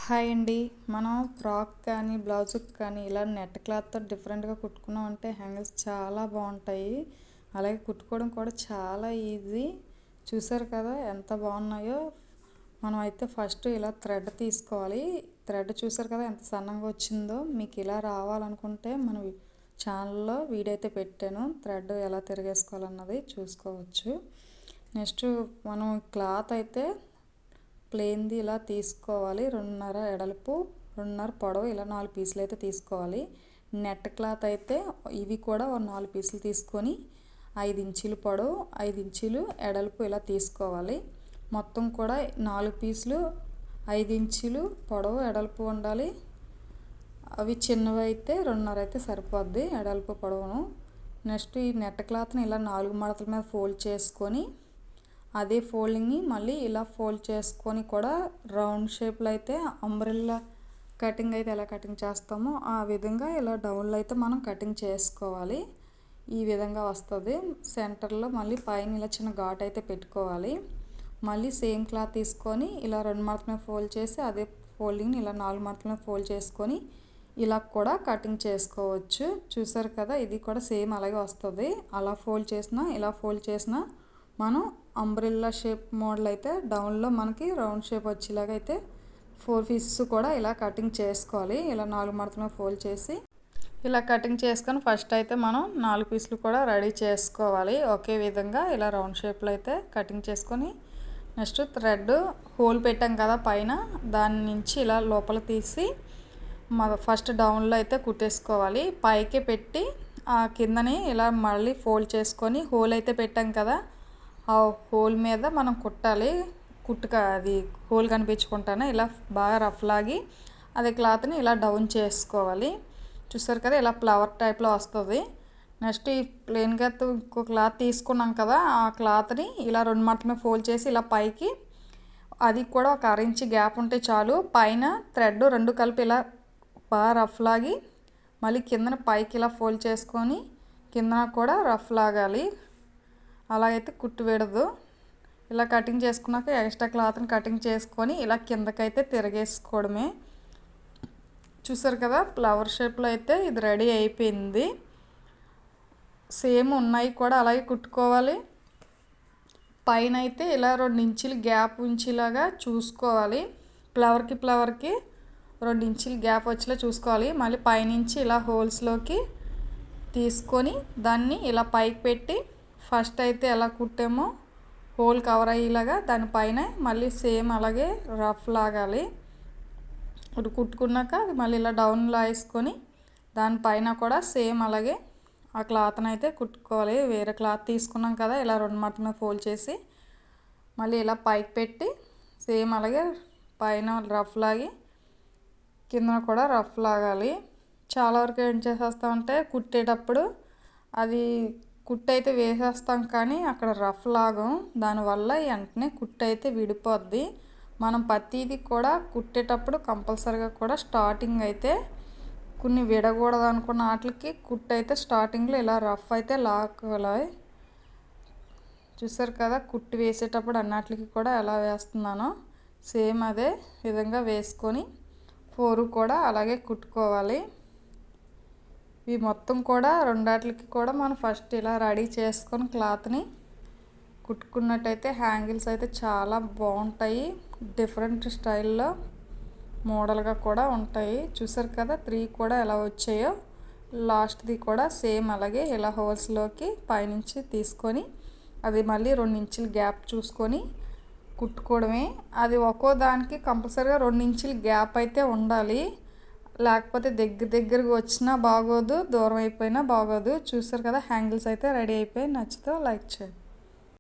Hi అండి. మనం frock కానీ బ్లౌజ్కి కానీ ఇలా నెట్ క్లాత్తో డిఫరెంట్గా కుట్టుకున్నాం అంటే హ్యాంగిల్స్ చాలా బాగుంటాయి. అలాగే కుట్టుకోవడం కూడా చాలా ఈజీ. చూసారు కదా ఎంత బాగున్నాయో. మనం అయితే ఫస్ట్ ఇలా థ్రెడ్ తీసుకోవాలి. థ్రెడ్ చూసారు కదా ఎంత సన్నంగా వచ్చిందో. మీకు ఇలా రావాలనుకుంటే మన ఛానల్లో వీడియో అయితే పెట్టాను, థ్రెడ్ ఎలా తిరిగేసుకోవాలన్నది చూసుకోవచ్చు. నెక్స్ట్ మనం క్లాత్ అయితే ప్లెయిన్ది ఇలా తీసుకోవాలి. 2.5 ఎడల్పు 2.5 పొడవు ఇలా 4 పీసులు అయితే తీసుకోవాలి. నెట్ క్లాత్ అయితే ఇవి కూడా 4 పీసులు తీసుకొని 5 ఇంచీలు పొడవు 5 ఇంచీలు ఎడల్పు ఇలా తీసుకోవాలి. మొత్తం కూడా 4 పీసులు 5 ఇంచీలు పొడవు ఎడల్పు ఉండాలి. అవి చిన్నవి అయితే 2.5 అయితే సరిపోద్ది ఎడల్పు పొడవును. నెక్స్ట్ ఈ నెట్ క్లాత్ని ఇలా 4 మడతల మీద ఫోల్డ్ చేసుకొని అదే ఫోల్డింగ్ని మళ్ళీ ఇలా ఫోల్డ్ చేసుకొని కూడా రౌండ్ షేప్లో అయితే అంబ్రెల్లా కటింగ్ అయితే ఎలా కటింగ్ చేస్తామో ఆ విధంగా ఇలా డౌన్లో అయితే మనం కటింగ్ చేసుకోవాలి. ఈ విధంగా వస్తుంది. సెంటర్లో మళ్ళీ పైన ఇలా చిన్న ఘాట్ అయితే పెట్టుకోవాలి. మళ్ళీ సేమ్ క్లాత్ తీసుకొని ఇలా 2 మడతల మీద ఫోల్డ్ చేసి అదే ఫోల్డింగ్ని ఇలా 4 మడతల మీద ఫోల్డ్ చేసుకొని ఇలా కూడా కటింగ్ చేసుకోవచ్చు. చూసారు కదా, ఇది కూడా సేమ్ అలాగే వస్తుంది. అలా ఫోల్డ్ చేసినా ఇలా ఫోల్డ్ చేసినా మనం అంబ్రెల్లా షేప్ మోడల్ అయితే డౌన్లో మనకి రౌండ్ షేప్ వచ్చేలాగా అయితే 4 పీసెస్ కూడా ఇలా కటింగ్ చేసుకోవాలి. ఇలా 4 మడతలు ఫోల్డ్ చేసి ఇలా కటింగ్ చేసుకొని ఫస్ట్ అయితే మనం 4 పీసులు కూడా రెడీ చేసుకోవాలి. ఒకే విధంగా ఇలా రౌండ్ షేప్లో అయితే కటింగ్ చేసుకొని నెక్స్ట్ థ్రెడ్ హోల్ పెట్టాం కదా పైన, దాని నుంచి ఇలా లోపల తీసి ఫస్ట్ డౌన్లో అయితే కుట్టేసుకోవాలి. పైకి పెట్టి ఆ కిందని ఇలా మళ్ళీ ఫోల్డ్ చేసుకొని హోల్ అయితే పెట్టాం కదా, ఆ హోల్ మీద మనం కుట్టాలి. అది హోల్ కనిపించుకుంటానే ఇలా బాగా రఫ్ లాగి అది క్లాత్ని ఇలా డౌన్ చేసుకోవాలి. చూసారు కదా, ఇలా ఫ్లవర్ టైప్లో వస్తుంది. నెక్స్ట్ ఈ ప్లెయిన్గా ఇంకో క్లాత్ తీసుకున్నాం కదా, ఆ క్లాత్ని ఇలా 2 మడతల మీద ఫోల్డ్ చేసి ఇలా పైకి అది కూడా ఒక 1/2 ఇంచ్ గ్యాప్ ఉంటే చాలు. పైన థ్రెడ్ 2 కలిపి ఇలా బాగా రఫ్ లాగి మళ్ళీ కిందన పైకి ఇలా ఫోల్డ్ చేసుకొని కిందన కూడా రఫ్ లాగాలి. అలాగైతే కుట్టు విడదు. ఇలా కటింగ్ చేసుకున్నాక ఎక్స్ట్రా క్లాత్ని కటింగ్ చేసుకొని ఇలా కిందకైతే తిరగేసుకోవడమే. చూసారు కదా, ఫ్లవర్ షేప్లో అయితే ఇది రెడీ అయిపోయింది. సేమ్ ఉన్నాయి కూడా అలాగే కుట్టుకోవాలి. పైన అయితే ఇలా 2 ఇంచులు గ్యాప్ ఉంచేలాగా చూసుకోవాలి. ఫ్లవర్కి 2 ఇంచులు గ్యాప్ వచ్చేలా చూసుకోవాలి. మళ్ళీ పైనుంచి ఇలా హోల్స్లోకి తీసుకొని దాన్ని ఇలా పైకి పెట్టి ఫస్ట్ అయితే ఎలా కుట్టామో హోల్ కవర్ అయ్యేలాగా దానిపైన మళ్ళీ సేమ్ అలాగే రఫ్ లాగాలి. ఇప్పుడు కుట్టుకున్నాక అది మళ్ళీ ఇలా డౌన్లో వేసుకొని దానిపైన కూడా సేమ్ అలాగే ఆ క్లాత్ని అయితే కుట్టుకోవాలి. వేరే క్లాత్ తీసుకున్నాం కదా, ఇలా 2 మడతల ఫోల్డ్ చేసి మళ్ళీ ఇలా పైకి పెట్టి సేమ్ అలాగే పైన రఫ్ లాగి కింద కూడా రఫ్ లాగాలి. చాలా వరకు ఏం చేసేస్తామంటే కుట్టేటప్పుడు అది కుట్టు అయితే వేసేస్తాం కానీ అక్కడ రఫ్ లాగం, దానివల్ల వెంటనే కుట్టు అయితే విడిపోద్ది. మనం ప్రతిదీ కూడా కుట్టేటప్పుడు కంపల్సరీగా కూడా స్టార్టింగ్ అయితే కొన్ని విడకూడదు అనుకున్న వాటికి కుట్టు అయితే స్టార్టింగ్లో ఇలా రఫ్ అయితే లాగాలి. చూసారు కదా, కుట్టు వేసేటప్పుడు అన్నిటికి కూడా ఎలా వేస్తున్నానో సేమ్ అదే విధంగా వేసుకొని 4 కూడా అలాగే కుట్టుకోవాలి. ఇవి మొత్తం కూడా 2 కూడా మనం ఫస్ట్ ఇలా రెడీ చేసుకొని క్లాత్ని కుట్టుకున్నట్టయితే హ్యాంగిల్స్ అయితే చాలా బాగుంటాయి. డిఫరెంట్ స్టైల్లో మోడల్గా కూడా ఉంటాయి. చూసారు కదా, 3 కూడా ఎలా వచ్చాయో. లాస్ట్ది కూడా సేమ్ అలాగే ఇలా హోల్స్లోకి పైనుంచి తీసుకొని అది మళ్ళీ 2 ఇంచులు గ్యాప్ చూసుకొని కుట్టుకోవడమే. అది ఒక్కో దానికి కంపల్సరీగా 2 ఇంచులు గ్యాప్ అయితే ఉండాలి. లేకపోతే దగ్గరగా వచ్చినా బాగోదు, దూరం అయిపోయినా బాగోదు. చూసారు కదా, హ్యాంగిల్స్ అయితే రెడీ అయిపోయి. నచ్చితే లైక్ చేయండి.